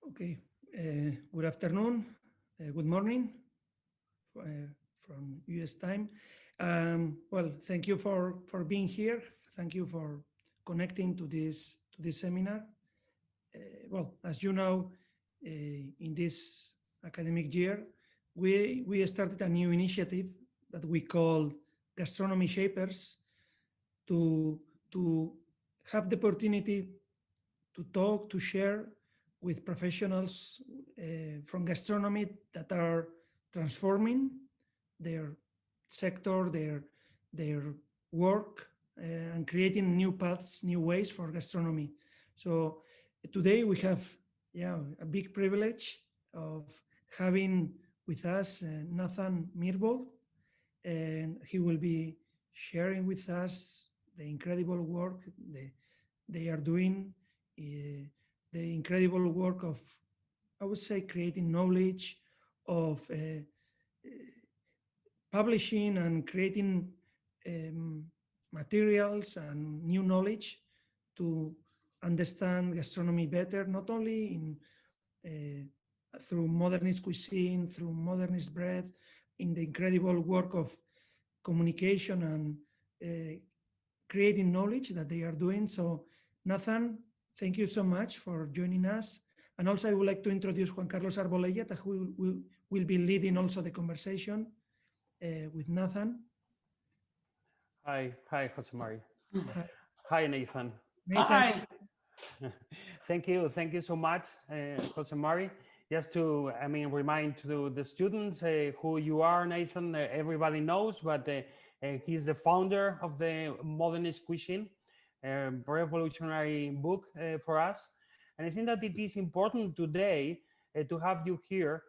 Okay, good afternoon, good morning from US time. Well, thank you for being here. Thank you for connecting to this seminar. Well, as you know, in this academic year, we started a new initiative that we call Gastronomy Shapers to to have the opportunity to talk, to share with professionals from gastronomy that are transforming their sector, their work, and creating new paths, new ways for gastronomy. So today we have, a big privilege of having with us Nathan Myhrvold, and he will be sharing with us the incredible work they are doing, uh, the incredible work of, I would say, creating knowledge, of publishing and creating um, materials and new knowledge to understand gastronomy better, not only through modernist cuisine, through modernist bread, in the incredible work of communication and creating knowledge that they are doing. So, Nathan, thank you so much for joining us. And also, I would like to introduce Juan Carlos Arbolella, who will be leading also the conversation with Nathan. Hi, Jose Mari. Hi, Hi, Nathan. Nathan. Hi. Thank you so much, Jose Mari. Just to, remind to the students who you are, Nathan. Everybody knows, but he's the founder of the Modernist Cuisine, a revolutionary book for us. And I think that it is important today to have you here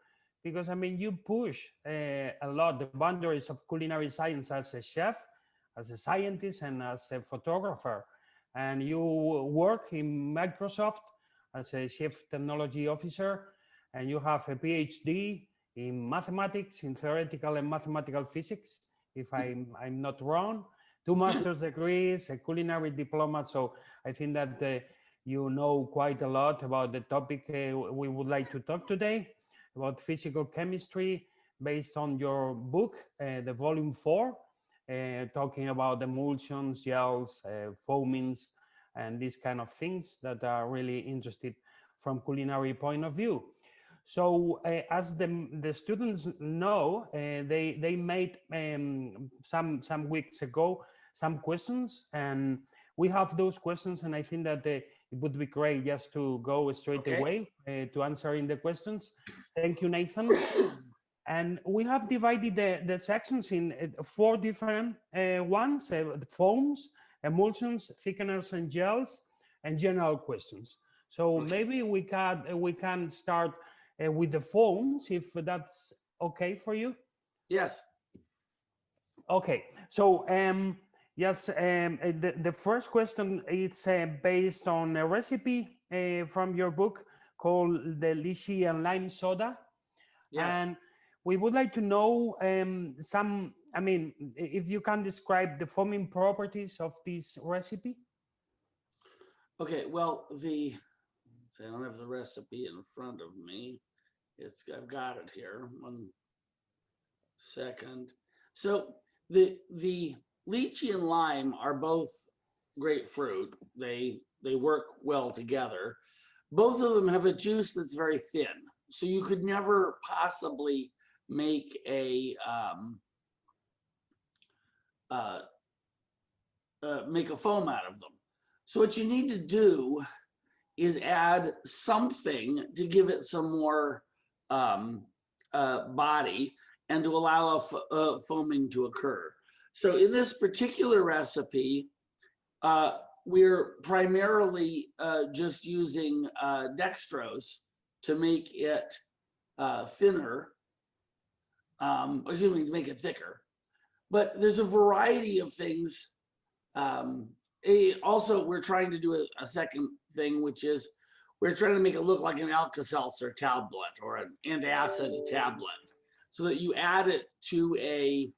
because, you push a lot the boundaries of culinary science as a chef, as a scientist, and as a photographer. And you work in Microsoft as a chief technology officer, and you have a PhD in mathematics, in theoretical and mathematical physics, if I'm not wrong, 2 master's degrees, a culinary diploma. So I think that you know quite a lot about the topic we would like to talk today, about physical chemistry, based on your book, the volume 4, talking about emulsions, gels, foamings, and these kind of things that are really interested from culinary point of view. So as the students know, they made some weeks ago some questions, and we have those questions, and I think that it would be great just to go straight away to answering the questions. Thank you, Nathan. And we have divided the sections in 4 different ones: foams, emulsions, thickeners and gels, and general questions. So maybe we can start with the foams, if that's okay for you. Yes. Okay. So yes, the first question is based on a recipe from your book called the lychee and lime soda. Yes. And we would like to know if you can describe the foaming properties of this recipe. Okay. Well, I don't have the recipe in front of me. I've got it here. 1 second. So the lychee and lime are both great fruit. They work well together. Both of them have a juice that's very thin, so you could never possibly make a foam out of them. So what you need to do is add something to give it some more body and to allow foaming to occur. So in this particular recipe, we're primarily just using dextrose to make it thinner, to make it thicker. But there's a variety of things. Also, we're trying to do a second thing, which is we're trying to make it look like an Alka-Seltzer tablet or an antacid tablet, so that you add it to a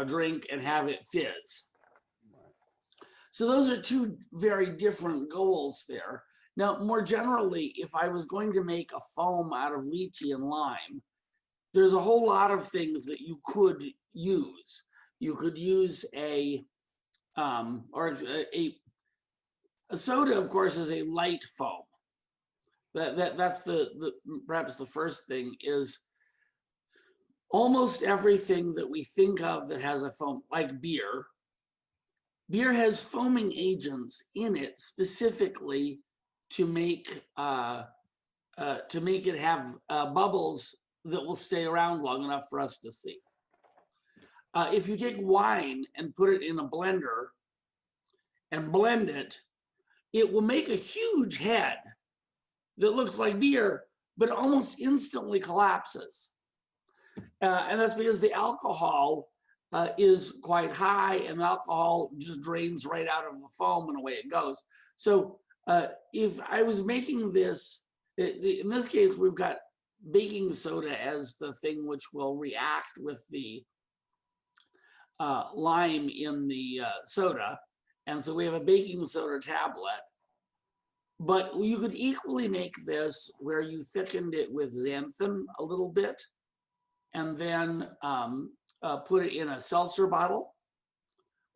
drink and have it fizz. So those are 2 very different goals there. Now, more generally, if I was going to make a foam out of lychee and lime, there's a whole lot of things that you could use. You could use a soda, of course, is a light foam. That's perhaps the first thing is almost everything that we think of that has a foam, like beer. Beer has foaming agents in it specifically to make it have bubbles that will stay around long enough for us to see. If you take wine and put it in a blender and blend it, it will make a huge head that looks like beer, but almost instantly collapses. And that's because the alcohol is quite high, and alcohol just drains right out of the foam and away it goes. So if I was making this, in this case, we've got baking soda as the thing which will react with the lime in the soda. And so we have a baking soda tablet. But you could equally make this where you thickened it with xanthan a little bit, and then put it in a seltzer bottle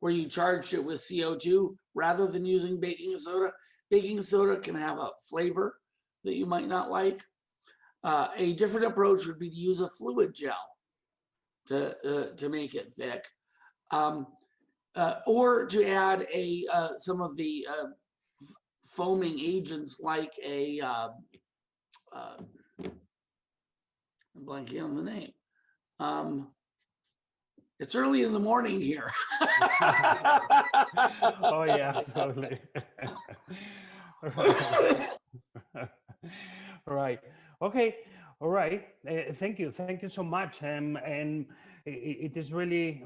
where you charged it with CO2 rather than using baking soda. Baking soda can have a flavor that you might not like. A different approach would be to use a fluid gel to make it thick, or to add some of the foaming agents like I'm blanking on the name. It's early in the morning here. Oh yeah, totally. Right. Okay. All right. Thank you so much. And it is really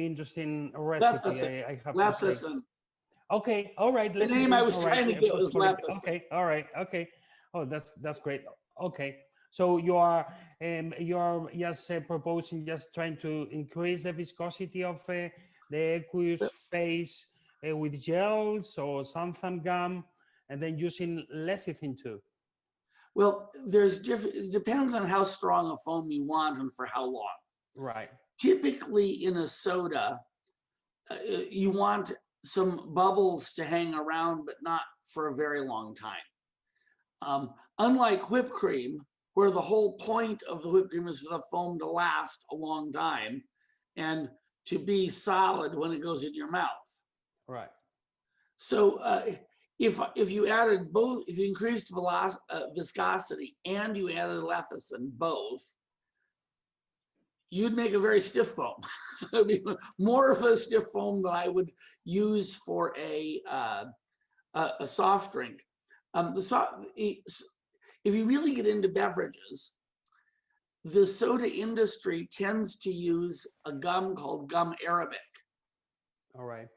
interesting recipe. I have to say. Okay. All right. The name I was trying to get was Lepicin. Okay. All right. Okay. Oh, that's great. Okay. So you are just proposing just trying to increase the viscosity of the aqueous phase with gels or xanthan gum, and then using lecithin too. Well, it depends on how strong a foam you want and for how long. Right. Typically in a soda, you want some bubbles to hang around, but not for a very long time. Unlike whipped cream, where the whole point of the whipped cream is for the foam to last a long time and to be solid when it goes in your mouth. Right. So if you added both, if you increased viscosity and you added lecithin both, you'd make a very stiff foam. I mean, more of a stiff foam than I would use for a soft drink. If you really get into beverages, the soda industry tends to use a gum called gum arabic. All right.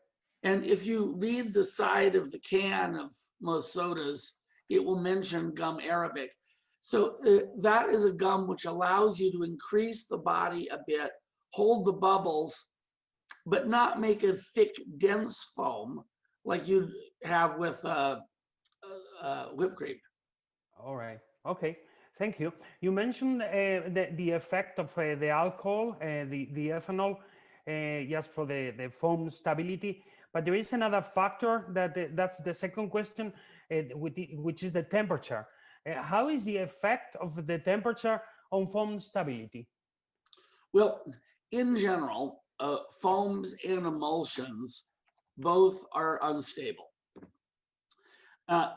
And if you read the side of the can of most sodas, it will mention gum arabic. So that is a gum which allows you to increase the body a bit, hold the bubbles, but not make a thick, dense foam like you'd have with whipped cream. All right. Okay. Thank you. You mentioned the effect of the alcohol, the ethanol, just for the foam stability. But there is another factor that's the second question, which is the temperature. How is the effect of the temperature on foam stability? Well, in general, foams and emulsions both are unstable.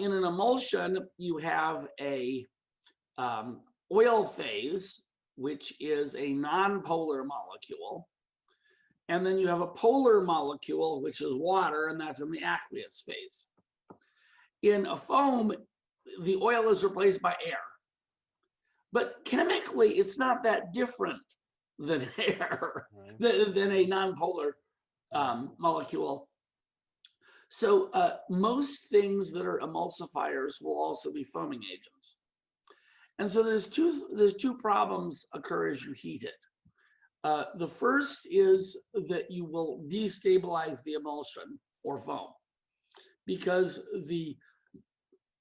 In an emulsion, you have a oil phase, which is a non-polar molecule. And then you have a polar molecule, which is water, and that's in the aqueous phase. In a foam, the oil is replaced by air. But chemically, it's not that different than air, than a non-polar molecule. So most things that are emulsifiers will also be foaming agents. And so there's two problems occur as you heat it. The first is that you will destabilize the emulsion or foam, because the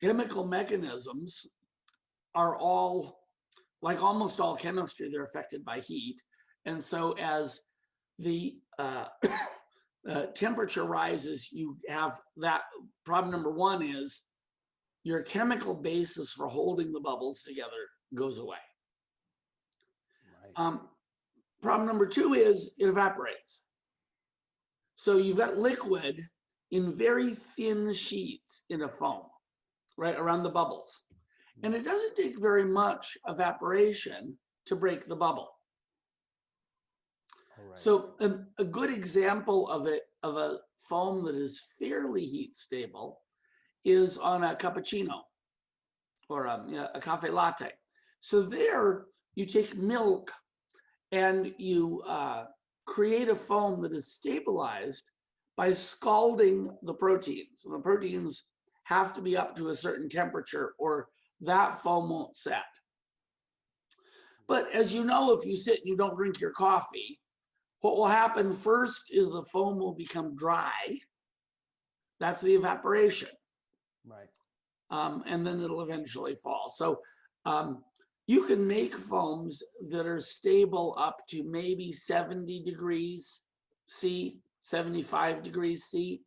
chemical mechanisms are all, like almost all chemistry, they're affected by heat. And so as the temperature rises, you have that. Problem number one is your chemical basis for holding the bubbles together goes away. Right. Problem number two is it evaporates. So you've got liquid in very thin sheets in a foam, right, around the bubbles. And it doesn't take very much evaporation to break the bubble. All right. So a good example of a foam that is fairly heat stable is on a cappuccino or a cafe latte. So there you take milk and you create a foam that is stabilized by scalding the proteins. And the proteins have to be up to a certain temperature or that foam won't set. But as you know, if you sit and you don't drink your coffee, what will happen first is the foam will become dry. That's the evaporation. Right. And then it'll eventually fall. So you can make foams that are stable up to maybe 70 degrees C, 75 degrees C,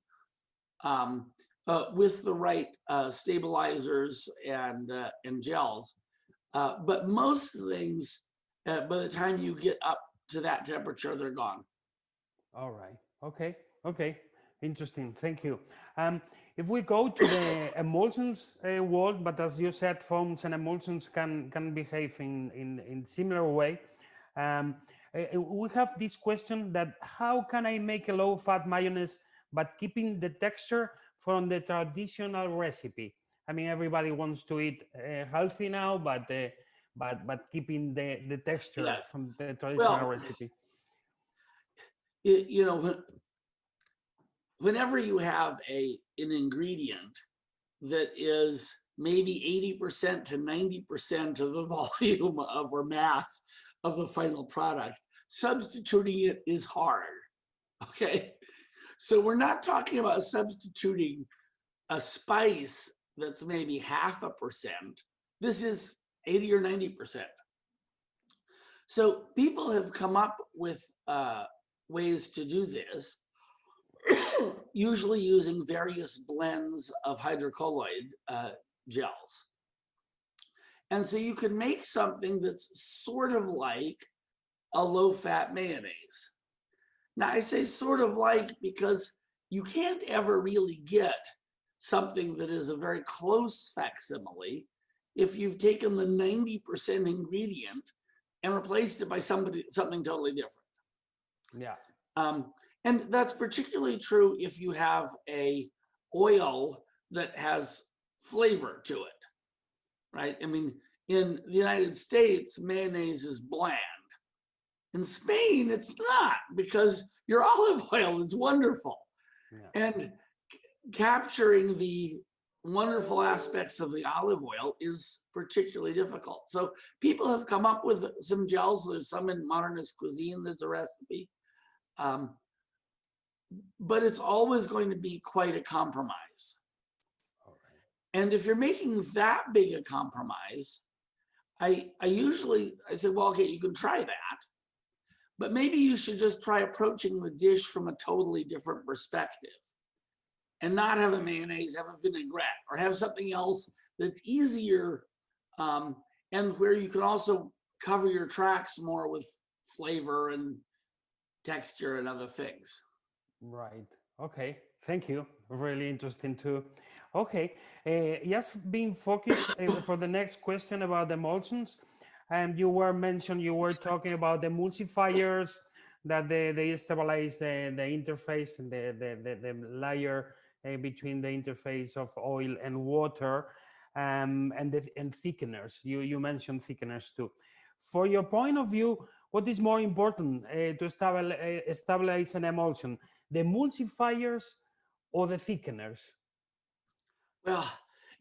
with the right stabilizers and gels. But most things, by the time you get up to that temperature, they're gone. All right. Okay. Okay. Interesting. Thank you. If we go to the emulsions world, but as you said, foams and emulsions can behave in similar way. We have this question that how can I make a low-fat mayonnaise but keeping the texture from the traditional recipe? I mean, everybody wants to eat healthy now, but keeping the texture Yes. from the traditional Well, recipe. You know, whenever you have an ingredient that is maybe 80% to 90% of the volume of or mass of the final product, substituting it is hard. Okay, so we're not talking about substituting a spice that's maybe 0.5%. This is 80 or 90%. So people have come up with ways to do this, usually using various blends of hydrocolloid gels. And so you can make something that's sort of like a low-fat mayonnaise. Now I say sort of like because you can't ever really get something that is a very close facsimile if you've taken the 90% ingredient and replaced it by something totally different. Yeah. And that's particularly true if you have a oil that has flavor to it, right? I mean, in the United States, mayonnaise is bland. In Spain, it's not, because your olive oil is wonderful. Yeah. And capturing the wonderful aspects of the olive oil is particularly difficult. So people have come up with some gels. There's some in modernist cuisine, there's a recipe. But it's always going to be quite a compromise. All right. And if you're making that big a compromise, I say, well, okay, you can try that, but maybe you should just try approaching the dish from a totally different perspective and not have a mayonnaise, have a vinaigrette, or have something else that's easier and where you can also cover your tracks more with flavor and texture and other things. Right. Okay. Thank you. Really interesting too. Okay. Just being focused for the next question about the emulsions. You were talking about the emulsifiers that they stabilize the interface and the layer between the interface of oil and water, and thickeners. You mentioned thickeners too. For your point of view, what is more important to stabilize an emulsion, the emulsifiers or the thickeners? Well,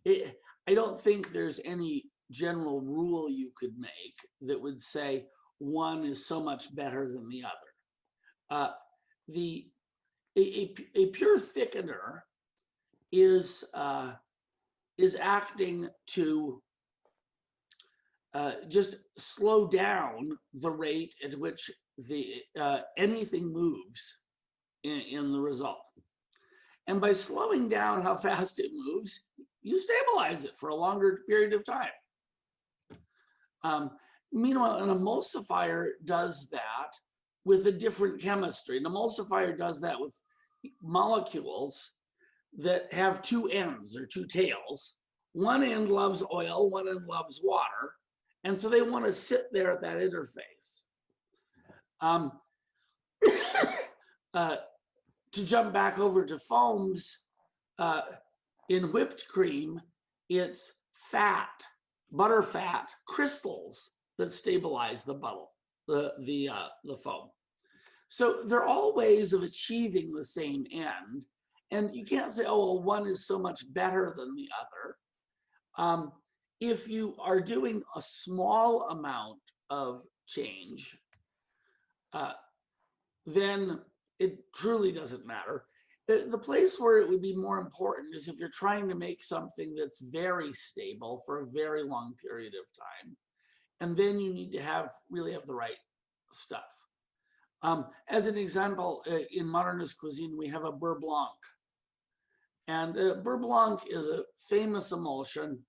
I don't think there's any general rule you could make that would say one is so much better than the other. A pure thickener is is acting to just slow down the rate at which the anything moves in the result. And by slowing down how fast it moves, you stabilize it for a longer period of time. Meanwhile, an emulsifier does that with a different chemistry. An emulsifier does that with molecules that have two ends or two tails. One end loves oil, one end loves water. And so they want to sit there at that interface. To jump back over to foams, in whipped cream, it's fat, butter fat crystals that stabilize the bubble, the foam. So they're all ways of achieving the same end. And you can't say, oh, well, one is so much better than the other. If you are doing a small amount of change, then it truly doesn't matter. The place where it would be more important is if you're trying to make something that's very stable for a very long period of time. And then you need to really have the right stuff. As an example, in modernist cuisine, we have a beurre blanc. And beurre blanc is a famous emulsion,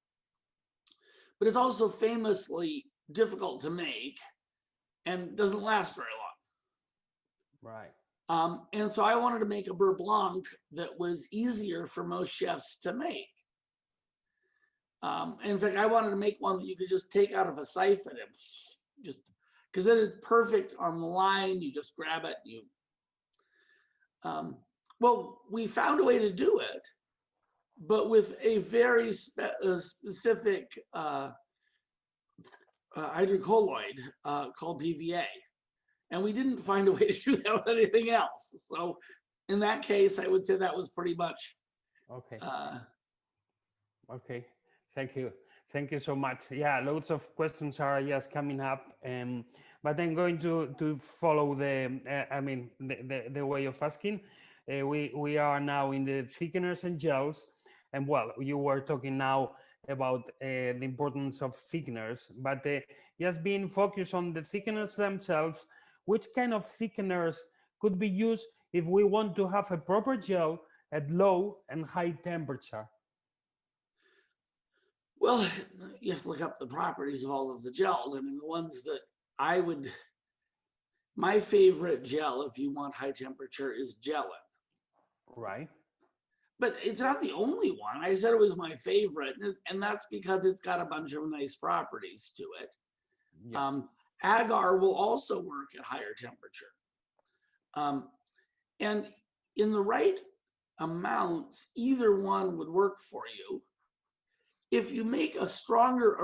but it's also famously difficult to make and doesn't last very long. Right. And so I wanted to make a beurre blanc that was easier for most chefs to make. In fact, I wanted to make one that you could just take out of a siphon and just, because then it's perfect on the line. You just grab it. Well, we found a way to do it, but with a very specific hydrocolloid called PVA. And we didn't find a way to do that with anything else. So in that case, I would say that was pretty much. Okay. Okay. Thank you. Thank you so much. Yeah, loads of questions are just coming up, but I'm going to follow the way of asking. We are now in the thickeners and gels, and well, you were talking now about the importance of thickeners, but just being focused on the thickeners themselves. Which kind of thickeners could be used if we want to have a proper gel at low and high temperature? Well, you have to look up the properties of all of the gels. I mean, the ones that my favorite gel, if you want high temperature, is gelin. Right. But it's not the only one. I said it was my favorite, and that's because it's got a bunch of nice properties to it. Yeah. Agar will also work at higher temperature. And in the right amounts, either one would work for you. If you make a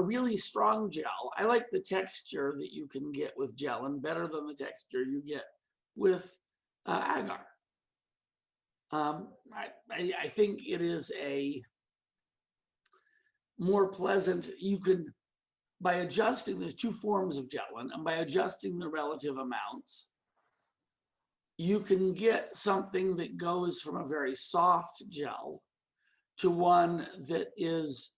really strong gel, I like the texture that you can get with gelin better than the texture you get with agar. I think it is a more pleasant, you can, by adjusting, there's two forms of gelin, and by adjusting the relative amounts, you can get something that goes from a very soft gel to one that is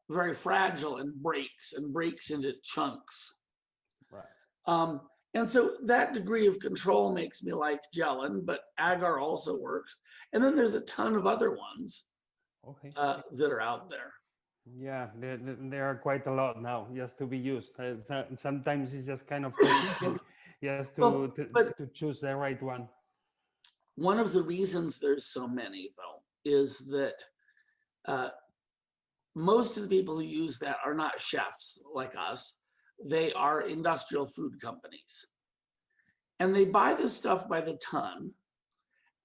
very fragile and breaks into chunks. Right. And so that degree of control makes me like gelin, but agar also works. And then there's a ton of other ones that are out there. Yeah, there are quite a lot now just to be used. Sometimes it's just kind of just to choose the right one. One of the reasons there's so many, though, is that most of the people who use that are not chefs like us. They are industrial food companies. And they buy this stuff by the ton,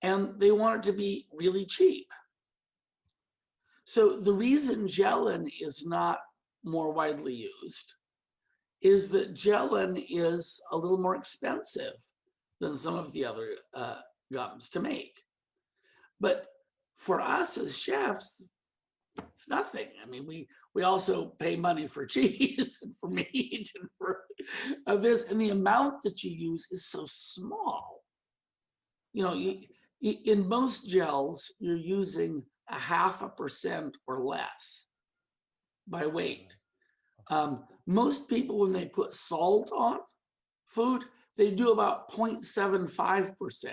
and they want it to be really cheap. So the reason gelin is not more widely used is that gelin is a little more expensive than some of the other gums to make. But for us as chefs, it's nothing. I mean, we also pay money for cheese and for meat and for this, and the amount that you use is so small. You know, In most gels, you're using 0.5% or less by weight. Most people, when they put salt on food, they do about 0.75%.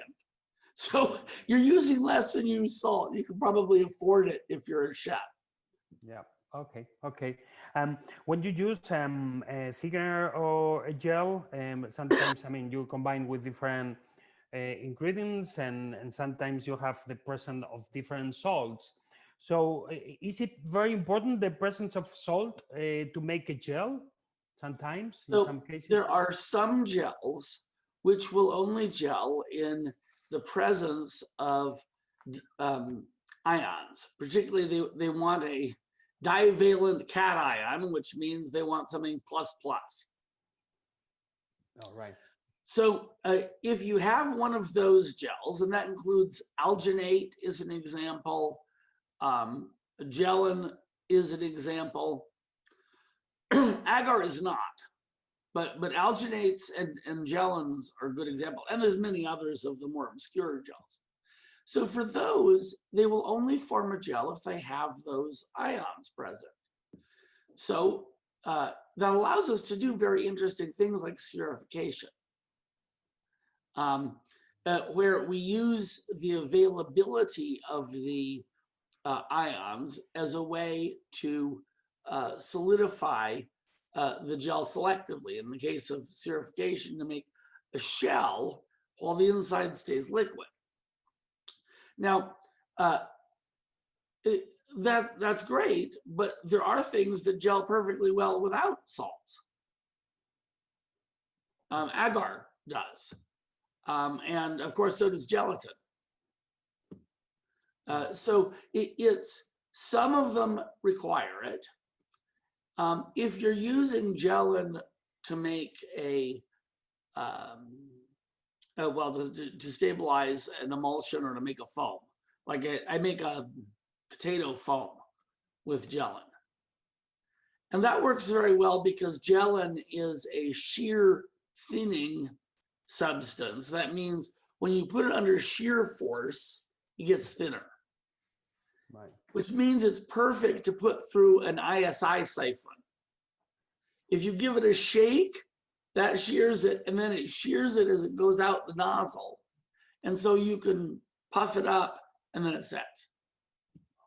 So you're using less than you use salt. You can probably afford it if you're a chef. Yeah. Okay. Okay. When you use a thickener or a gel, sometimes I mean you combine with different ingredients, and sometimes you have the presence of different salts. So is it very important the presence of salt to make a gel? Sometimes, in some cases, there are some gels which will only gel in the presence of ions. Particularly, they want a divalent cation, which means they want something plus plus. All right. So if you have one of those gels, and that includes alginate is an example, gelin is an example, agar is not, but alginates and gelins are a good example, and there's many others of the more obscure gels. So for those, they will only form a gel if they have those ions present. So that allows us to do very interesting things like spherification, where we use the availability of the ions as a way to solidify the gel selectively. In the case of spherification, to make a shell while the inside stays liquid. Now, that's great, but there are things that gel perfectly well without salts. Agar does. And of course, so does gelatin. So it's some of them require it. If you're using gelin to make well, to stabilize an emulsion or to make a foam, like I make a potato foam with gelin. And that works very well because gelin is a shear thinning substance. That means when you put it under shear force, it gets thinner. Right. Which means it's perfect to put through an ISI siphon. If you give it a shake, that shears it, and then it shears it as it goes out the nozzle. And so you can puff it up and then it sets.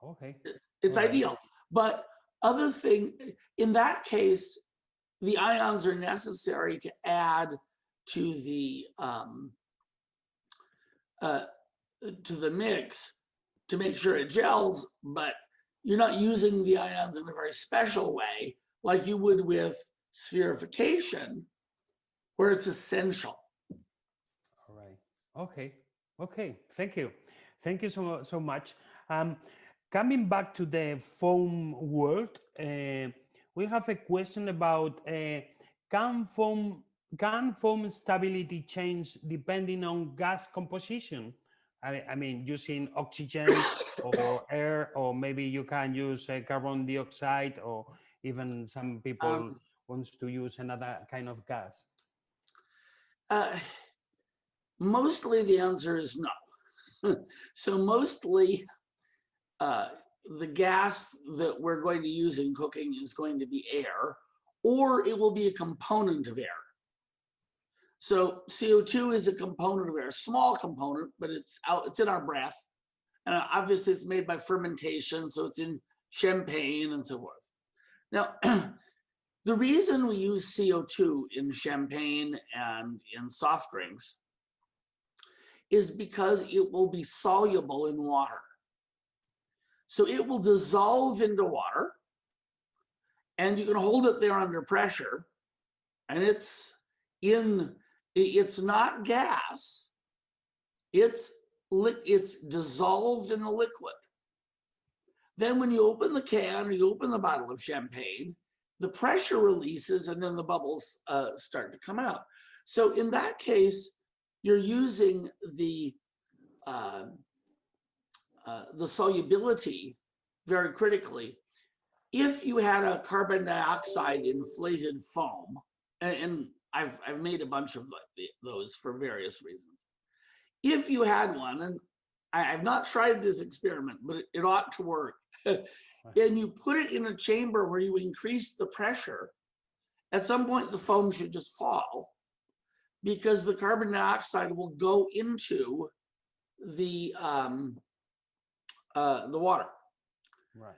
Okay. It's ideal. But other thing, in that case, the ions are necessary to add to the mix to make sure it gels, but you're not using the ions in a very special way like you would with spherification, where it's essential. All right. Okay. Okay. Thank you. Thank you so much. Coming back to the foam world, we have a question about can foam stability change depending on gas composition? I mean, using oxygen or air, or maybe you can use carbon dioxide, or even some people wants to use another kind of gas. Mostly the answer is no. So mostly the gas that we're going to use in cooking is going to be air, or it will be a component of air. So CO2 is a component of air, a small component, but it's in our breath. And obviously it's made by fermentation, so it's in champagne and so forth. Now, the reason we use CO2 in champagne and in soft drinks is because it will be soluble in water. So it will dissolve into water, and you can hold it there under pressure, and it's not gas, it's dissolved in the liquid. Then when you open the can or you open the bottle of champagne, the pressure releases and then the bubbles start to come out. So in that case, you're using the solubility very critically. If you had a carbon dioxide inflated foam, and I've made a bunch of those for various reasons. If you had one, and I've not tried this experiment, but it ought to work. And you put it in a chamber where you increase the pressure, at some point the foam should just fall because the carbon dioxide will go into the water. Right.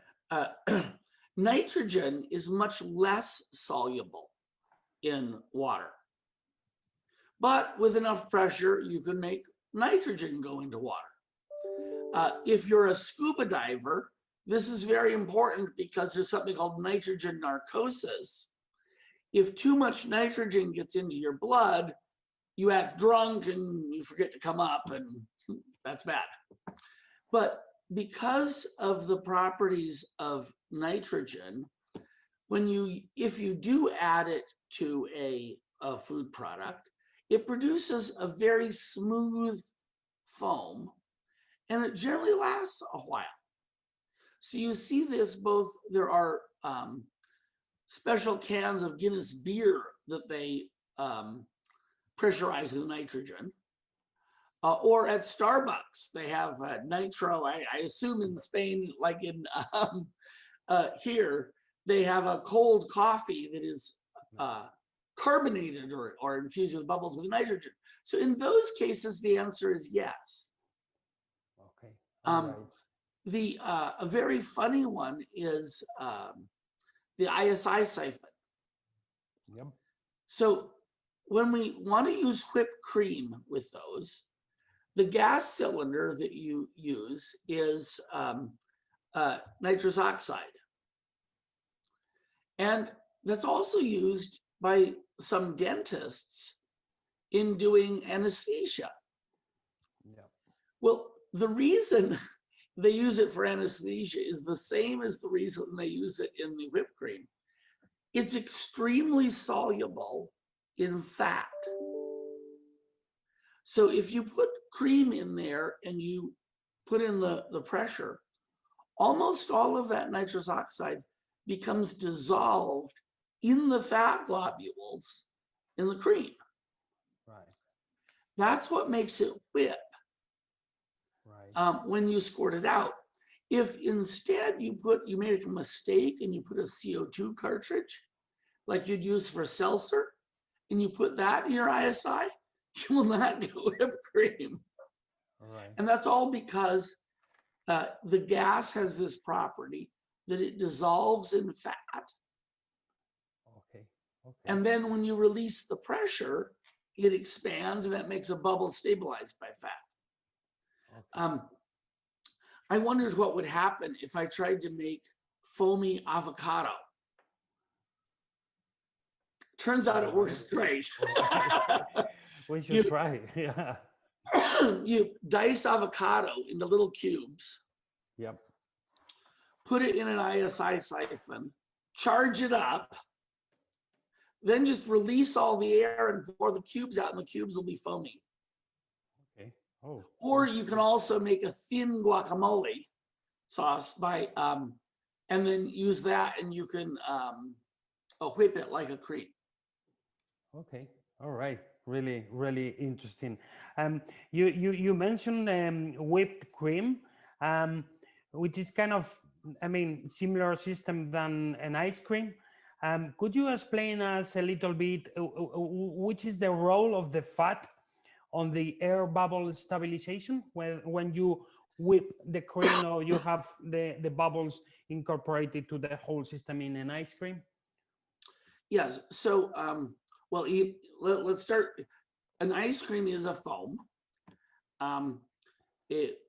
Nitrogen is much less soluble in water, but with enough pressure, you can make nitrogen go into water. If you're a scuba diver, this is very important because there's something called nitrogen narcosis. If too much nitrogen gets into your blood, you act drunk and you forget to come up, and that's bad. But because of the properties of nitrogen, if you do add it to a food product, it produces a very smooth foam, and it generally lasts a while. So you see this both, there are special cans of Guinness beer that they pressurize with nitrogen. Or at Starbucks, they have nitro. I assume in Spain, like in here, they have a cold coffee that is carbonated or infused with bubbles with nitrogen. So in those cases, the answer is yes. Okay. All right. A very funny one is the ISI siphon. Yep. So when we want to use whipped cream with those, the gas cylinder that you use is nitrous oxide. And that's also used by some dentists in doing anesthesia. Yeah. Well, the reason they use it for anesthesia is the same as the reason they use it in the whipped cream. It's extremely soluble in fat. So if you put cream in there and you put in the pressure, almost all of that nitrous oxide becomes dissolved in the fat globules in the cream. Right. That's what makes it whip. Right. When you squirt it out. If instead you made a mistake and you put a CO2 cartridge, like you'd use for seltzer, and you put that in your ISI, you will not get whipped cream. Right. And that's all because the gas has this property that it dissolves in fat. Okay. Okay. And then when you release the pressure, it expands and that makes a bubble stabilized by fat. Okay. I wondered what would happen if I tried to make foamy avocado. Turns out it works great. We should try. Yeah. You dice avocado into little cubes. Yep. Put it in an ISI siphon, charge it up, then just release all the air and pour the cubes out, and the cubes will be foamy. Okay. Oh. Or you can also make a thin guacamole sauce by, and then use that, and you can whip it like a cream. Okay. All right. Really, really interesting. You mentioned whipped cream, which is kind of, I mean, similar system than an ice cream. Could you explain us a little bit which is the role of the fat on the air bubble stabilization when you whip the cream or you have the bubbles incorporated to the whole system in an ice cream? Yes. So, well, let's start. An ice cream is a foam.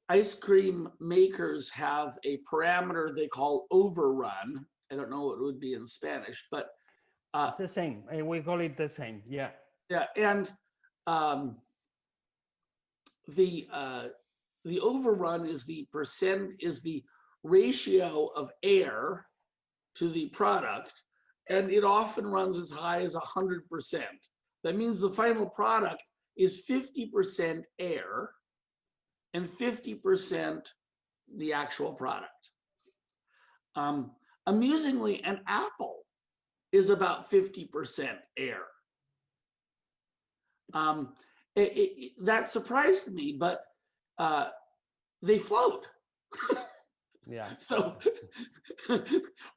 Ice cream makers have a parameter they call overrun. I don't know what it would be in Spanish, but it's the same. We call it the same. Yeah. Yeah, and the overrun is the ratio of air to the product, and it often runs as high as 100%. That means the final product is 50% air and 50% the actual product. Amusingly, an apple is about 50% air. That surprised me, but they float. Yeah. So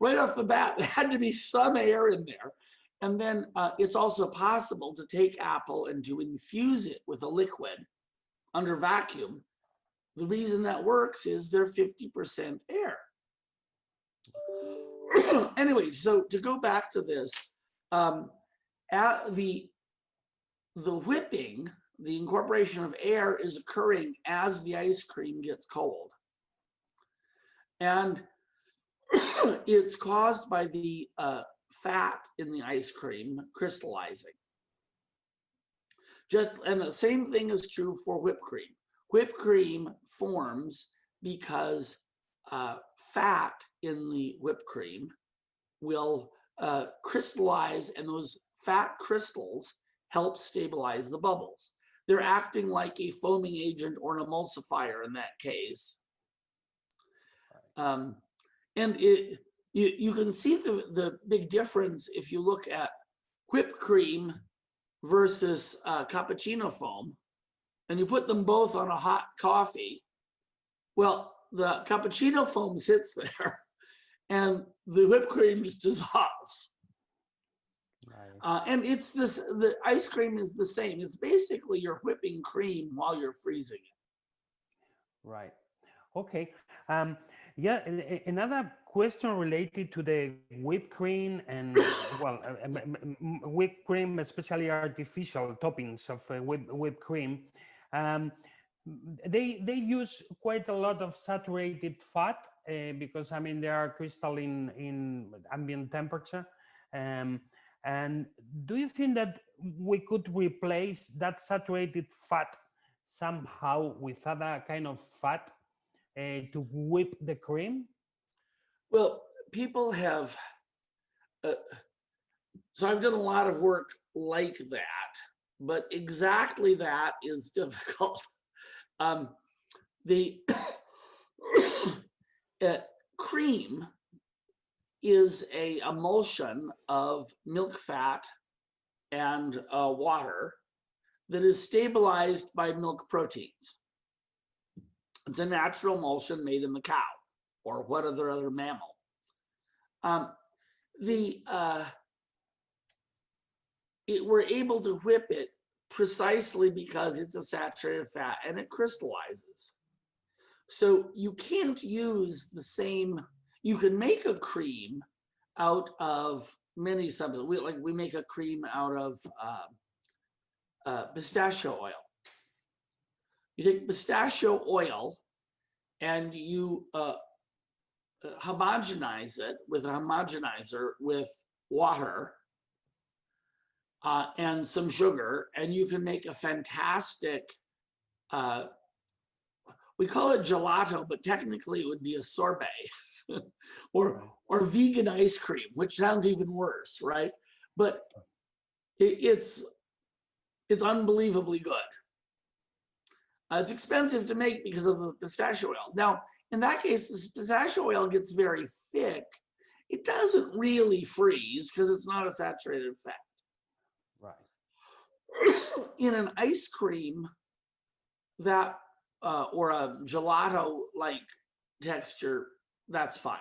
right off the bat, there had to be some air in there. And then it's also possible to take apple and to infuse it with a liquid under vacuum. The reason that works is they're 50% air. Anyway, so to go back to this, the whipping, the incorporation of air is occurring as the ice cream gets cold. And it's caused by the fat in the ice cream crystallizing. And the same thing is true for whipped cream. Whipped cream forms because fat in the whipped cream will crystallize, and those fat crystals help stabilize the bubbles. They're acting like a foaming agent or an emulsifier in that case. And you can see the big difference if you look at whipped cream versus cappuccino foam, and you put them both on a hot coffee. Well, the cappuccino foam sits there and the whipped cream just dissolves. Right. And it's this, the ice cream is the same. It's basically you're whipping cream while you're freezing it. Right. Okay. Yeah. Another question related to the whipped cream and well, whipped cream, especially artificial toppings of whipped cream. They use quite a lot of saturated fat because I mean they are crystalline in ambient temperature. And do you think that we could replace that saturated fat somehow with other kind of fat to whip the cream? Well, people have, so I've done a lot of work like that, but exactly that is difficult. The cream is a emulsion of milk fat and water that is stabilized by milk proteins. It's a natural emulsion made in the cow or what other mammal. We're able to whip it precisely because it's a saturated fat and it crystallizes. So you can't use the same, you can make a cream out of many substances. We make a cream out of pistachio oil. You take pistachio oil and you homogenize it with a homogenizer with water and some sugar, and you can make a fantastic, we call it gelato, but technically it would be a sorbet or vegan ice cream, which sounds even worse, right? But it's unbelievably good. It's expensive to make because of the pistachio oil. Now, in that case, the pistachio oil gets very thick. It doesn't really freeze because it's not a saturated fat. Right. In an ice cream that or a gelato-like texture, that's fine.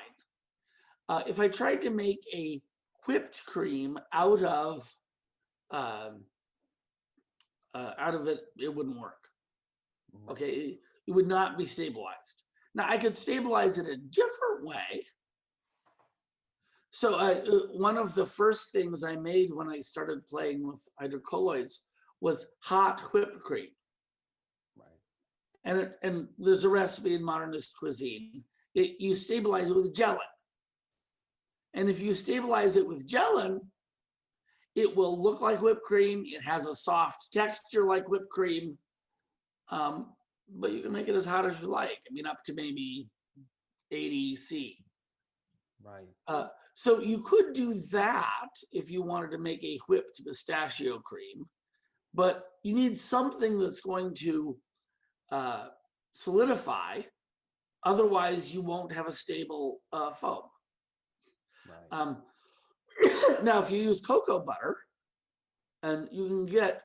If I tried to make a whipped cream out of it, it wouldn't work. Okay, it would not be stabilized. Now I could stabilize it a different way. So one of the first things I made when I started playing with hydrocolloids was hot whipped cream. Right. And there's a recipe in modernist cuisine. You stabilize it with gelatin. And if you stabilize it with gelatin, it will look like whipped cream. It has a soft texture like whipped cream. But you can make it as hot as you like. I mean, up to maybe 80 C. Right. So you could do that if you wanted to make a whipped pistachio cream, but you need something that's going to solidify. Otherwise, you won't have a stable foam. Right. Now, if you use cocoa butter, and you can get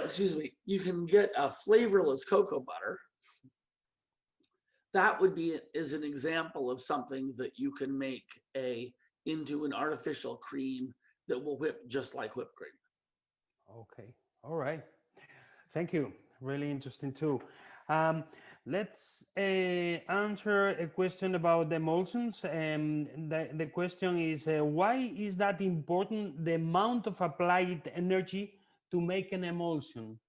excuse me, you can get a flavorless cocoa butter. That would be is an example of something that you can make into an artificial cream that will whip just like whipped cream. Okay, all right. Thank you. Really interesting too. Let's answer a question about the emulsions. The question is, why is that important, the amount of applied energy to make an emulsion?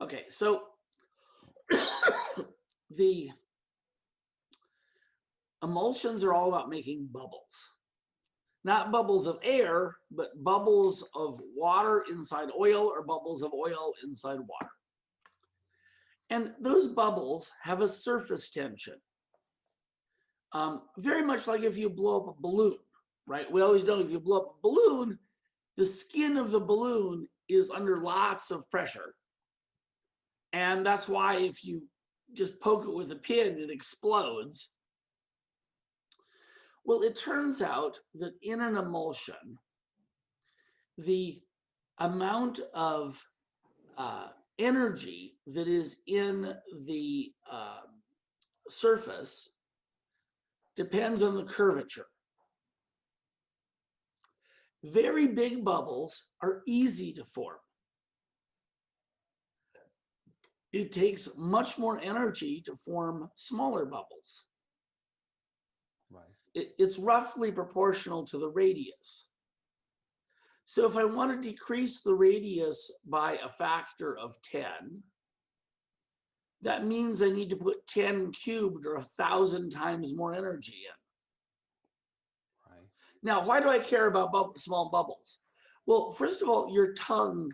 Okay, so the emulsions are all about making bubbles. Not bubbles of air, but bubbles of water inside oil or bubbles of oil inside water. And those bubbles have a surface tension. Very much like if you blow up a balloon, right? We always know if you blow up a balloon, the skin of the balloon is under lots of pressure. And that's why if you just poke it with a pin, it explodes. Well, it turns out that in an emulsion, the amount of energy that is in the surface depends on the curvature. Very big bubbles are easy to form. It takes much more energy to form smaller bubbles. Right. It's roughly proportional to the radius. So if I want to decrease the radius by a factor of 10, that means I need to put 10 cubed or 1,000 times more energy in. Right. Now, why do I care about small bubbles? Well, first of all, your tongue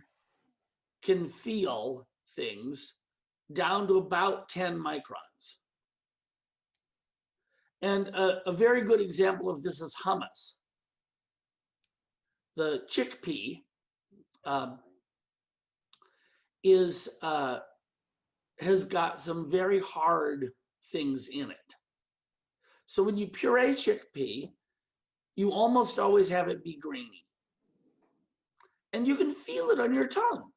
can feel things down to about 10 microns. And a very good example of this is hummus. The chickpea has got some very hard things in it. So when you puree chickpea, you almost always have it be grainy. And you can feel it on your tongue.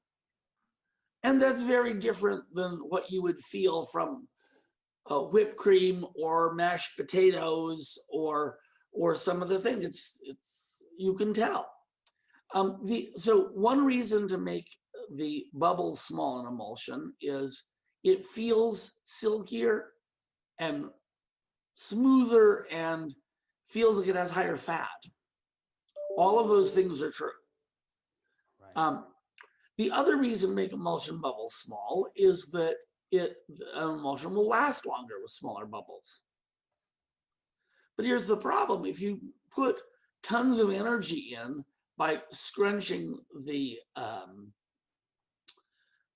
And that's very different than what you would feel from whipped cream or mashed potatoes or some of the things. It's you can tell. So one reason to make the bubbles small in emulsion is it feels silkier and smoother and feels like it has higher fat. All of those things are true. Right. The other reason to make emulsion bubbles small is that an emulsion will last longer with smaller bubbles. But here's the problem. If you put tons of energy in by scrunching the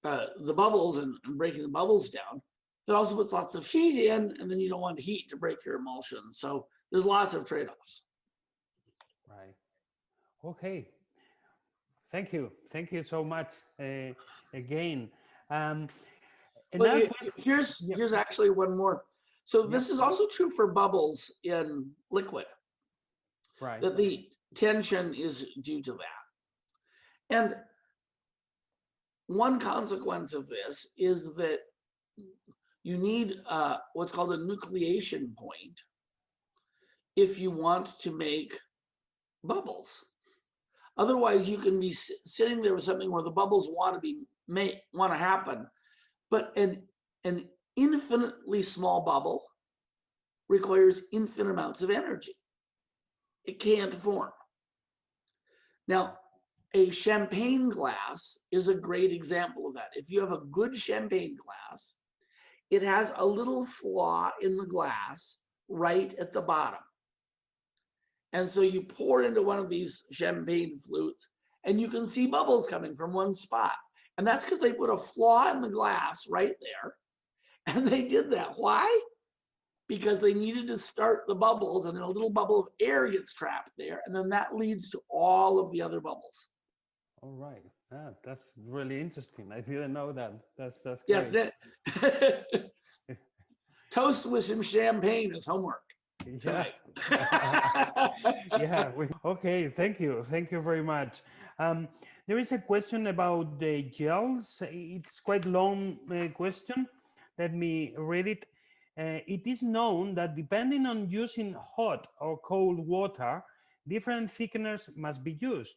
bubbles and breaking the bubbles down, that also puts lots of heat in, and then you don't want heat to break your emulsion. So there's lots of trade-offs. Right. Okay. Thank you. Thank you so much again. Well, here's actually one more. So this is also true for bubbles in liquid. Right. That the tension is due to that. And one consequence of this is that you need what's called a nucleation point if you want to make bubbles. Otherwise, you can be sitting there with something where the bubbles want to happen, but an infinitely small bubble requires infinite amounts of energy. It can't form. Now, a champagne glass is a great example of that. If you have a good champagne glass, it has a little flaw in the glass right at the bottom. And so you pour into one of these champagne flutes and you can see bubbles coming from one spot. And that's because they put a flaw in the glass right there. And they did that. Why? Because they needed to start the bubbles, and then a little bubble of air gets trapped there. And then that leads to all of the other bubbles. All right. That's really interesting. I didn't know that. That's great. Yes. Toast with some champagne is homework. Yeah. Yeah. Okay. Thank you. Thank you very much. There is a question about the gels. It's quite long question. Let me read it. It is known that depending on using hot or cold water, different thickeners must be used.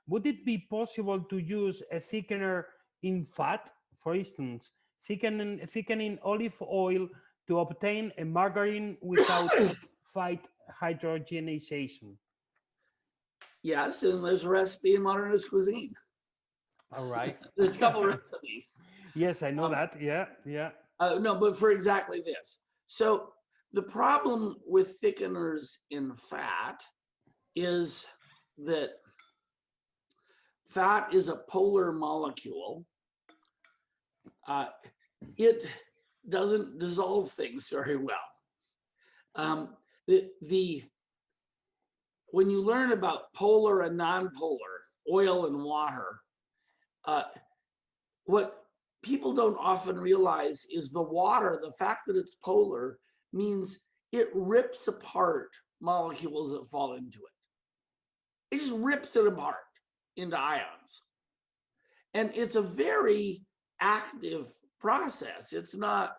Would it be possible to use a thickener in fat, for instance, thickening olive oil to obtain a margarine without fat hydrogenation? Yes, and there's a recipe in modernist cuisine. All right. There's a couple recipes. Yes, I know that. Yeah, yeah. No, but for exactly this. So the problem with thickeners in fat is that fat is a polar molecule. It doesn't dissolve things very well. When you learn about polar and non-polar, oil and water, what people don't often realize is the water, the fact that it's polar, means it rips apart molecules that fall into it. It just rips it apart into ions. And it's a very active process. It's not,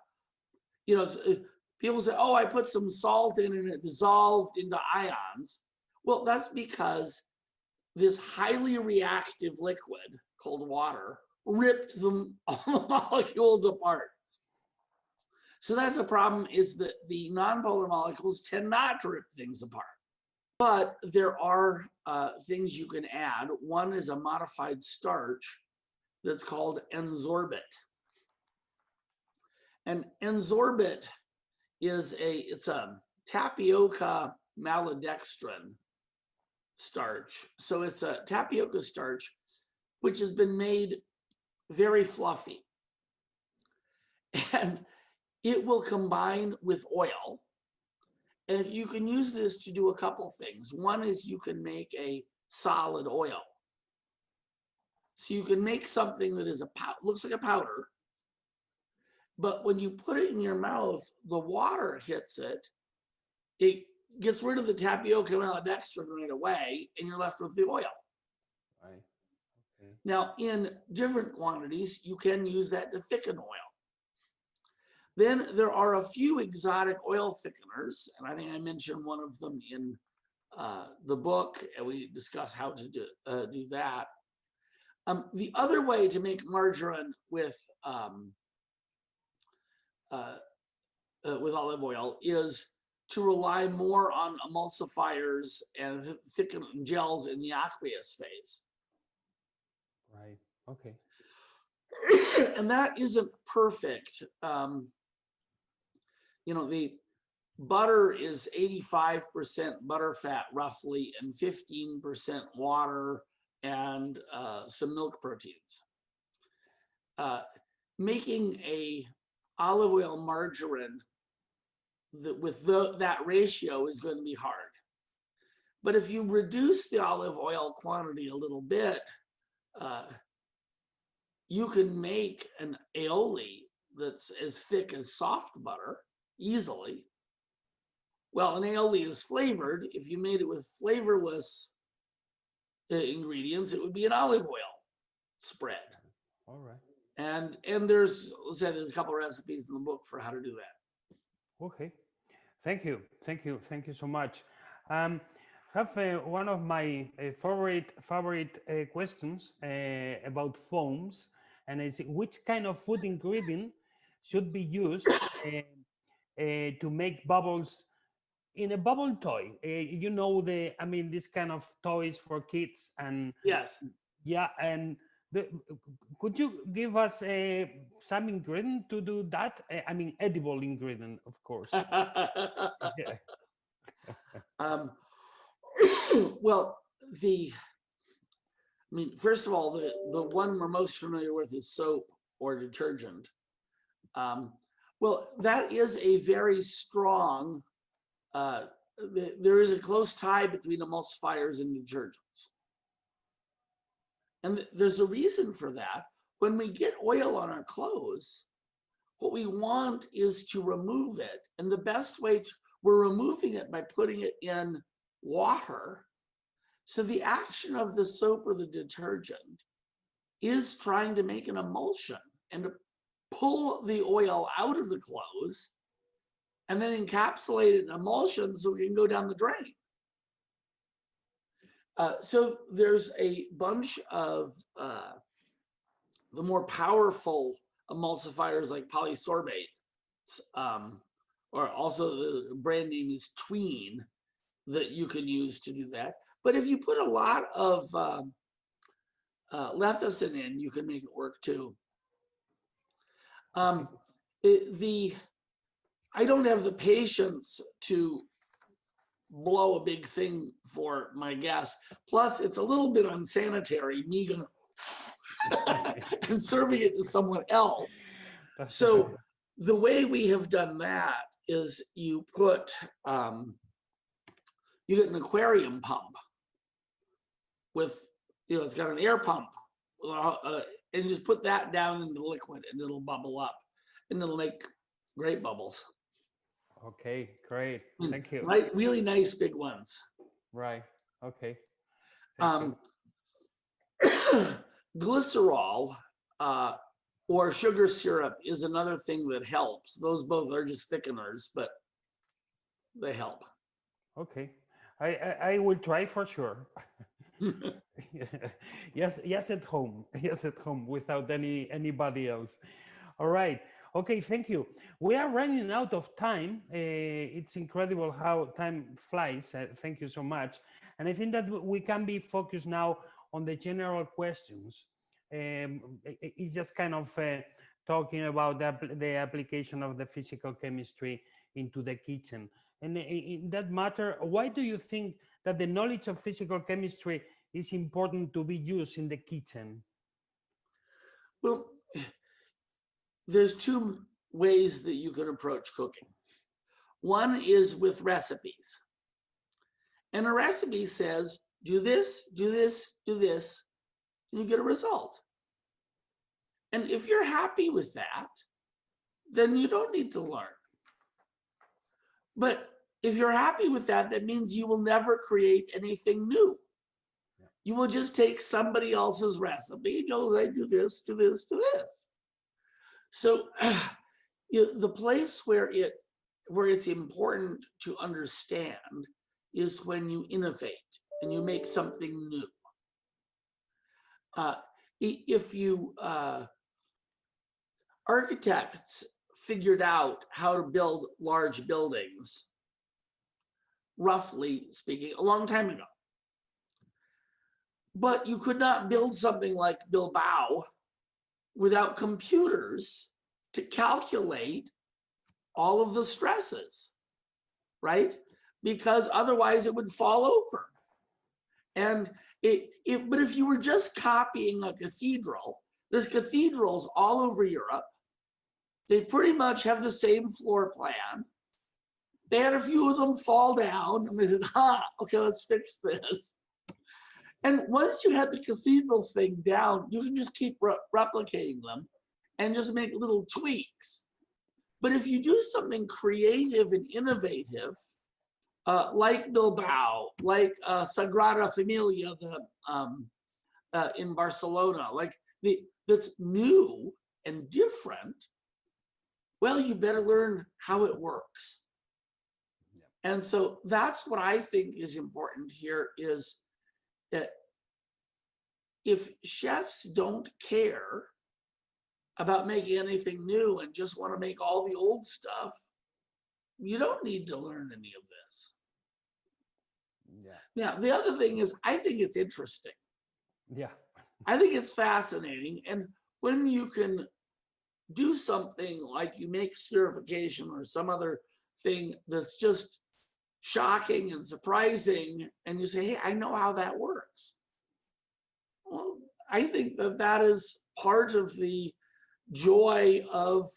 people say, oh, I put some salt in and it dissolved into ions. Well, that's because this highly reactive liquid called water ripped all the molecules apart. So that's the problem, is that the nonpolar molecules tend not to rip things apart. But there are things you can add. One is a modified starch that's called ensorbate. And ensorbate is it's a tapioca maltodextrin starch. So it's a tapioca starch which has been made very fluffy. And it will combine with oil. And you can use this to do a couple things. One is you can make a solid oil. So you can make something that is looks like a powder, but when you put it in your mouth, the water hits it, it gets rid of the tapioca maltodextrin right away, and you're left with the oil. Right. Okay. Now, in different quantities, you can use that to thicken oil. Then there are a few exotic oil thickeners, and I think I mentioned one of them in the book, and we discuss how to do that. The other way to make margarine with olive oil is to rely more on emulsifiers and thicken gels in the aqueous phase. Right. Okay. And that isn't perfect. The butter is 85% butter fat roughly, and 15% water and some milk proteins. Making a olive oil margarine with that ratio is going to be hard. But if you reduce the olive oil quantity a little bit, you can make an aioli that's as thick as soft butter easily. Well, an aioli is flavored. If you made it with flavorless ingredients, it would be an olive oil spread. All right. And there's a couple of recipes in the book for how to do that. Okay. Thank you so much. Have one of my favorite questions about foams, and it's which kind of food ingredient should be used to make bubbles in a bubble toy? This kind of toys for kids, and yes, yeah, and could you give us some ingredient to do that? Edible ingredient, of course. Yeah. Well, first of all, the one we're most familiar with is soap or detergent. Well, that is a very strong, there is a close tie between emulsifiers and detergents. And there's a reason for that. When we get oil on our clothes, what we want is to remove it. And the best way we're removing it by putting it in water. So the action of the soap or the detergent is trying to make an emulsion and to pull the oil out of the clothes and then encapsulate it in emulsion so it can go down the drain. So there's a bunch of the more powerful emulsifiers like polysorbate, or also the brand name is Tween, that you can use to do that. But if you put a lot of lecithin in, you can make it work too. I don't have the patience to blow a big thing for my guests. Plus, it's a little bit unsanitary, me gonna and serving it to someone else. So the way we have done that is you put, you get an aquarium pump with, it's got an air pump, and just put that down into the liquid and it'll bubble up and it'll make great bubbles. Okay, great. Thank you. Right, really nice big ones. Right. Okay. Glycerol or sugar syrup is another thing that helps. Those both are just thickeners, but they help. Okay, I will try for sure. Yes, at home. Yes, at home without anybody else. All right. Okay, thank you. We are running out of time. It's incredible how time flies. Thank you so much. And I think that we can be focused now on the general questions. It's just kind of talking about the application of the physical chemistry into the kitchen. And in that matter, why do you think that the knowledge of physical chemistry is important to be used in the kitchen? Well, there's two ways that you can approach cooking. One is with recipes. And a recipe says, do this, do this, do this, and you get a result. And if you're happy with that, then you don't need to learn. But if you're happy with that, that means you will never create anything new. You will just take somebody else's recipe and you'll say, do this, do this, do this. So the place where it's important to understand is when you innovate and you make something new. If you architects figured out how to build large buildings, roughly speaking, a long time ago. But you could not build something like Bilbao without computers to calculate all of the stresses, right? Because otherwise it would fall over. And but if you were just copying a cathedral, there's cathedrals all over Europe. They pretty much have the same floor plan. They had a few of them fall down and they said, okay, let's fix this. And once you have the cathedral thing down, you can just keep replicating them and just make little tweaks. But if you do something creative and innovative, like Bilbao, like Sagrada Familia in Barcelona, like that's new and different, well, you better learn how it works. Yeah. And so that's what I think is important here is that if chefs don't care about making anything new and just want to make all the old stuff, you don't need to learn any of this. Yeah. Now, the other thing is, I think it's interesting. Yeah. I think it's fascinating. And when you can do something like you make spherification or some other thing that's just shocking and surprising, and you say, hey, I know how that works. Well, I think that that is part of the joy of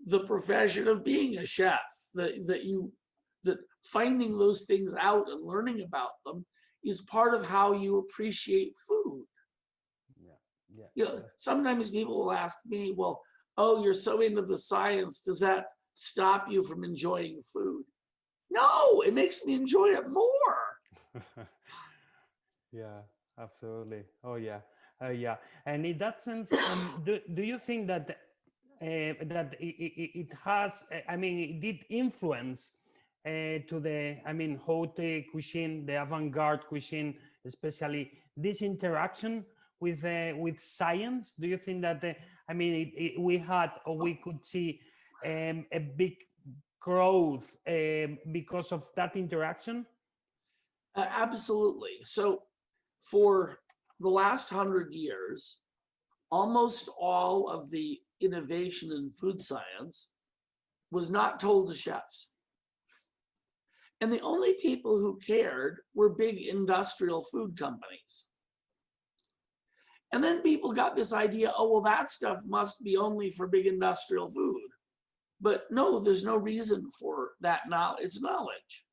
the profession of being a chef, that finding those things out and learning about them is part of how you appreciate food. Yeah. You know, sometimes people will ask me, well, oh, you're so into the science, does that stop you from enjoying food? No, it makes me enjoy it more. Yeah, absolutely. Oh yeah, yeah. And in that sense, do you think that that it has? I mean, it did influence to the, I mean, haute cuisine, the avant-garde cuisine, especially this interaction with science. Do you think that I mean, we had, or we could see a big growth because of that interaction? Absolutely. So for the last 100 years, almost all of the innovation in food science was not told to chefs. And the only people who cared were big industrial food companies. And then people got this idea, oh, well, that stuff must be only for big industrial food. But no, there's no reason for that now. It's knowledge.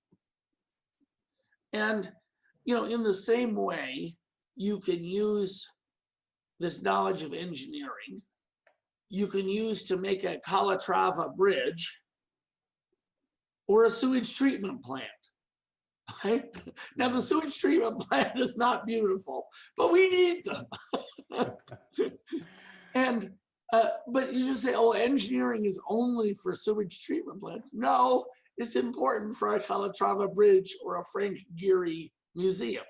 And, you know, in the same way, you can use this knowledge of engineering, you can use to make a Calatrava bridge or a sewage treatment plant. Right? Now, the sewage treatment plant is not beautiful, but we need them. And but you just say, oh, engineering is only for sewage treatment plants. No, it's important for a Calatrava bridge or a Frank Gehry museum.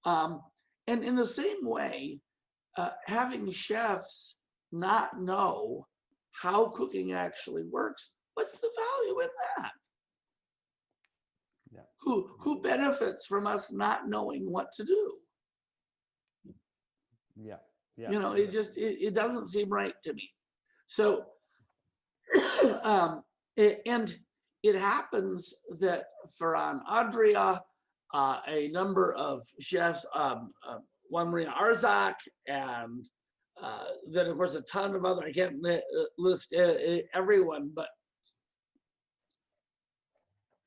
And in the same way, having chefs not know how cooking actually works, what's the value in that? Yeah. Who benefits from us not knowing what to do? Yeah. Yeah. You know, it doesn't seem right to me. So, and it happens that Ferran Adria, a number of chefs, Juan Maria Arzak, and then of course a ton of other, I can't list everyone, but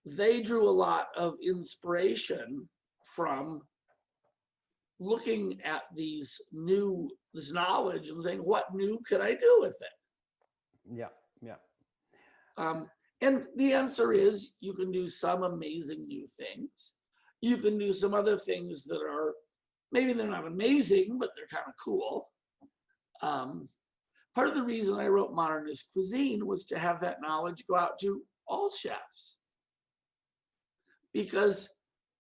they drew a lot of inspiration from looking at this knowledge and saying, what new could I do with it? Yeah, yeah. And the answer is, you can do some amazing new things. You can do some other things that are, maybe they're not amazing, but they're kind of cool. Part of the reason I wrote Modernist Cuisine was to have that knowledge go out to all chefs. Because,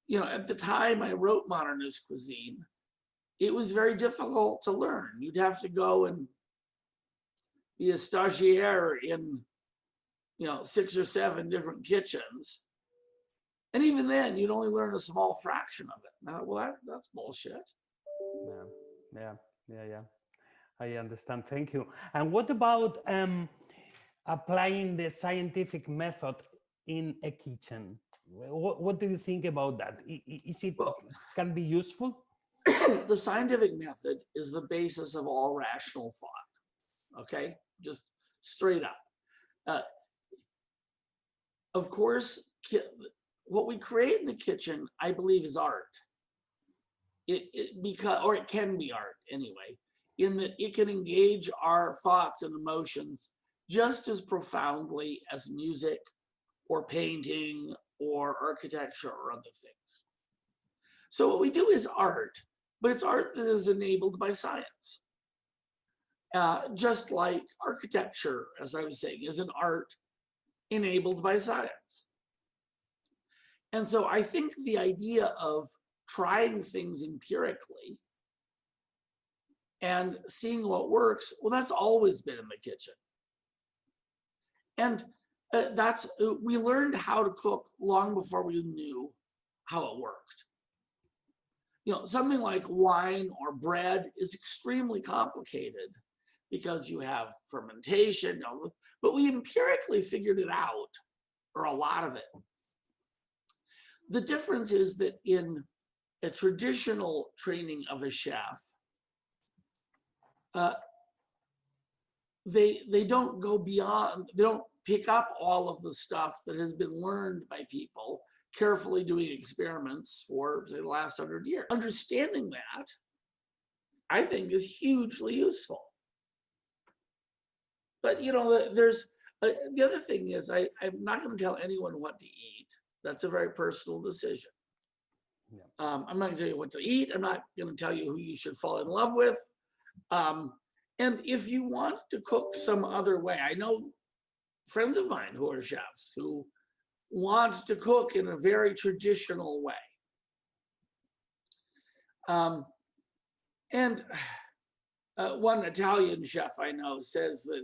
you know, at the time I wrote Modernist Cuisine, it was very difficult to learn. You'd have to go and be a stagiaire in, you know, 6 or 7 different kitchens. And even then, you'd only learn a small fraction of it. Now, well, that's bullshit. Yeah. I understand. Thank you. And what about applying the scientific method in a kitchen? What do you think about that? Is it can be useful? The scientific method is the basis of all rational thought. Okay, just straight up. Of course, what we create in the kitchen, I believe, is art. Or it can be art anyway, in that it can engage our thoughts and emotions just as profoundly as music or painting or architecture or other things. So what we do is art, but it's art that is enabled by science. Just like architecture, as I was saying, is an art enabled by science. And so I think the idea of trying things empirically and seeing what works, well, that's always been in the kitchen. And we learned how to cook long before we knew how it worked. You know, something like wine or bread is extremely complicated because you have fermentation, but we empirically figured it out, or a lot of it. The difference is that in a traditional training of a chef, they don't go beyond, they don't pick up all of the stuff that has been learned by people carefully doing experiments for, say, the last 100 years. Understanding that, I think, is hugely useful. But, you know, there's, the other thing is I'm not going to tell anyone what to eat. That's a very personal decision. I'm not going to tell you what to eat. I'm not going to tell you who you should fall in love with. And if you want to cook some other way, I know friends of mine who are chefs who want to cook in a very traditional way. And one Italian chef I know says that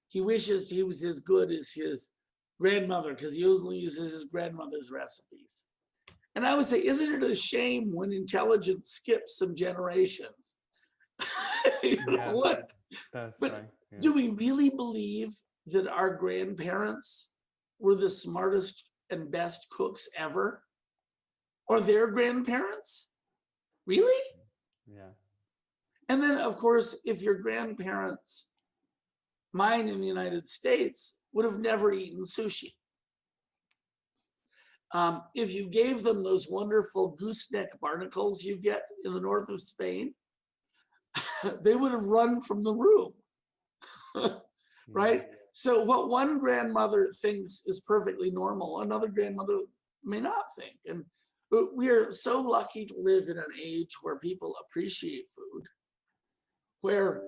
he wishes he was as good as his grandmother because he only uses his grandmother's recipes. And I would say, isn't it a shame when intelligence skips some generations? You know what? That's but right. Yeah. do we really believe that our grandparents were the smartest and best cooks ever? Or their grandparents? Really? Yeah. And then, of course, if your grandparents, mine in the United States, would have never eaten sushi. If you gave them those wonderful gooseneck barnacles you get in the north of Spain, they would have run from the room, right? So what one grandmother thinks is perfectly normal, another grandmother may not think. And we are so lucky to live in an age where people appreciate food, where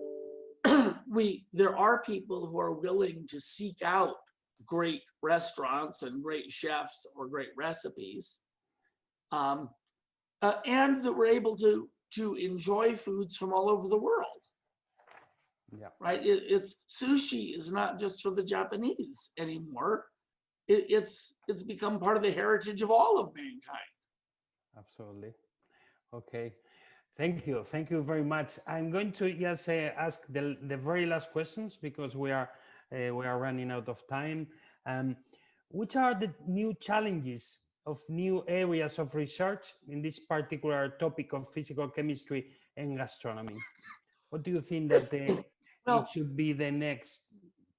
there are people who are willing to seek out great restaurants and great chefs or great recipes, and that we're able to enjoy foods from all over the world. Yeah. Right? It's sushi is not just for the Japanese anymore. It's become part of the heritage of all of mankind. Absolutely. Okay. Thank you. Thank you very much. I'm going to just ask the very last questions because we are running out of time. Which are the new challenges of new areas of research in this particular topic of physical chemistry and gastronomy? What do you think that it should be the next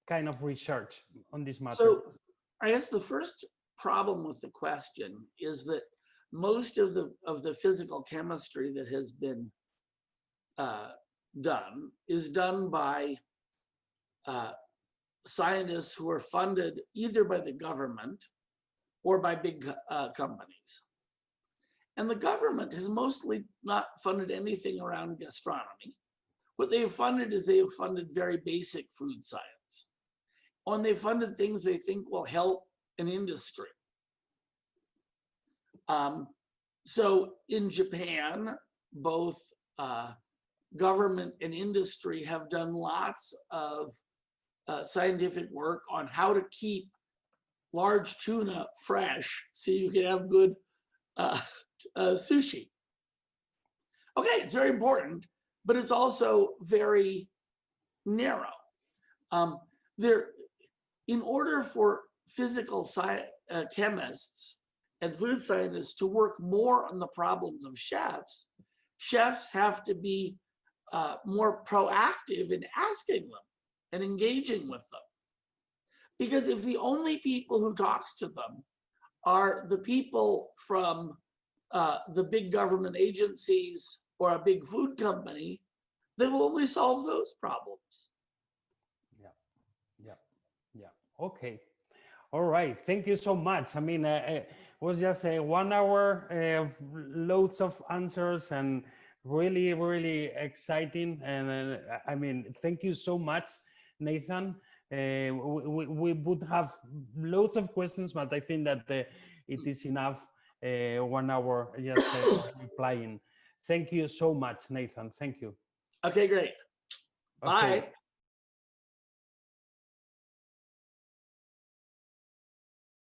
kind of research on this matter? So I guess the first problem with the question is that most of the physical chemistry that has been done is done by scientists who are funded either by the government or by big companies. And the government has mostly not funded anything around gastronomy. What they've funded is they have funded very basic food science. And they funded things they think will help an industry. So in Japan, both government and industry have done lots of scientific work on how to keep large tuna fresh so you can have good sushi. Okay, it's very important, but it's also very narrow. In order for physical chemists and food scientists to work more on the problems of chefs, chefs have to be more proactive in asking them and engaging with them. Because if the only people who talks to them are the people from the big government agencies or a big food company, they will only solve those problems. Yeah. Okay. All right. Thank you so much. I mean, it was just a 1 hour of loads of answers and really, really exciting. And I mean, thank you so much, Nathan. We would have loads of questions, but I think that it is enough 1 hour just replying. Thank you so much, Nathan. Thank you. Okay, great. Okay. Bye.